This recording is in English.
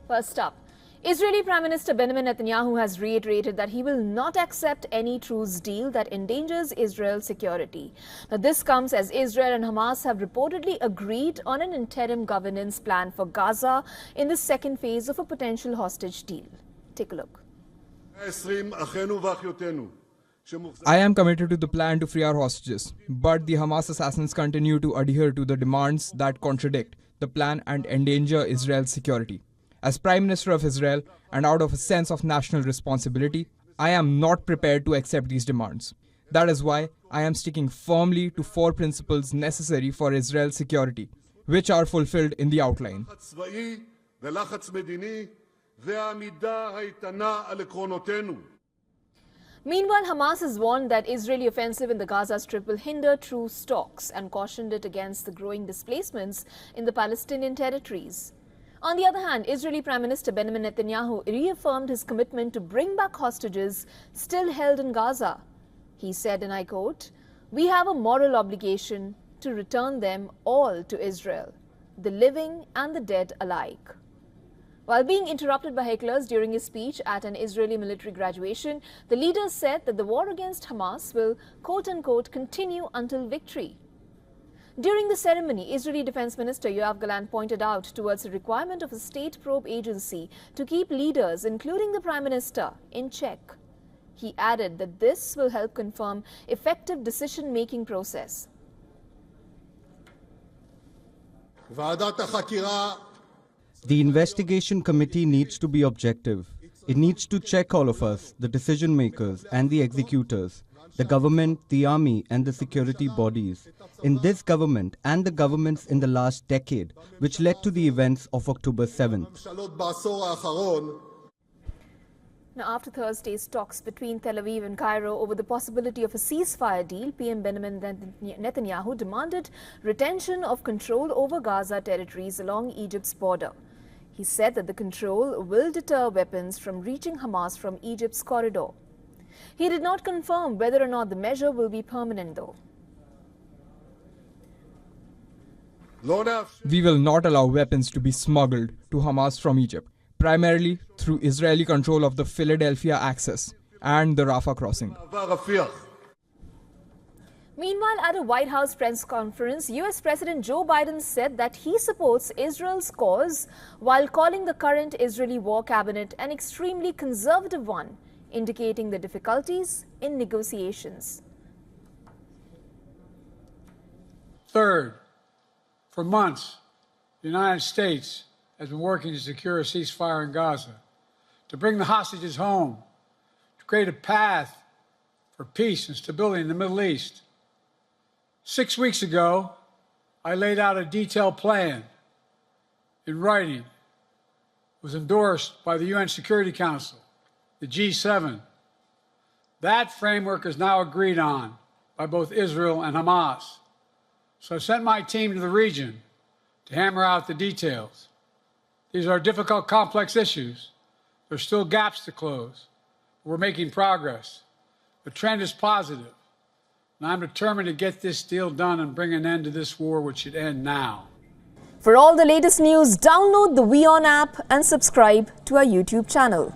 First up, Israeli Prime Minister Benjamin Netanyahu has reiterated that he will not accept any truce deal that endangers Israel's security. Now, this comes as Israel and Hamas have reportedly agreed on an interim governance plan for Gaza in the second phase of a potential hostage deal. Take a look. I am committed to the plan to free our hostages, but the Hamas assassins continue to adhere to the demands that contradict the plan and endanger Israel's security. As Prime Minister of Israel, and out of a sense of national responsibility, I am not prepared to accept these demands. That is why I am sticking firmly to 4 principles necessary for Israel's security, which are fulfilled in the outline. Meanwhile, Hamas has warned that Israeli offensive in the Gaza Strip will hinder truce talks and cautioned it against the growing displacements in the Palestinian territories. On the other hand, Israeli Prime Minister Benjamin Netanyahu reaffirmed his commitment to bring back hostages still held in Gaza. He said, and I quote, "We have a moral obligation to return them all to Israel, the living and the dead alike." While being interrupted by hecklers during his speech at an Israeli military graduation, the leader said that the war against Hamas will, quote-unquote, continue until victory. During the ceremony, Israeli Defense Minister Yoav Gallant pointed out towards the requirement of a state probe agency to keep leaders, including the Prime Minister, in check. He added that this will help confirm effective decision-making process. The investigation committee needs to be objective. It needs to check all of us, the decision makers and the executors, the government, the army and the security bodies, in this government and the governments in the last decade, which led to the events of October 7th. Now, after Thursday's talks between Tel Aviv and Cairo over the possibility of a ceasefire deal, PM Benjamin Netanyahu demanded retention of control over Gaza territories along Egypt's border. He said that the control will deter weapons from reaching Hamas from Egypt's corridor. He did not confirm whether or not the measure will be permanent, though. We will not allow weapons to be smuggled to Hamas from Egypt, primarily through Israeli control of the Philadelphia access and the Rafah crossing. Meanwhile, at a White House press conference, US President Joe Biden said that he supports Israel's cause while calling the current Israeli war cabinet an extremely conservative one, indicating the difficulties in negotiations. Third, for months, the United States has been working to secure a ceasefire in Gaza, to bring the hostages home, to create a path for peace and stability in the Middle East. 6 weeks ago, I laid out a detailed plan in writing. It was endorsed by the UN Security Council, the G7. That framework is now agreed on by both Israel and Hamas. So I sent my team to the region to hammer out the details. These are difficult, complex issues. There's still gaps to close. We're making progress. The trend is positive. And I'm determined to get this deal done and bring an end to this war, which should end now. For all the latest news, download the WION app and subscribe to our YouTube channel.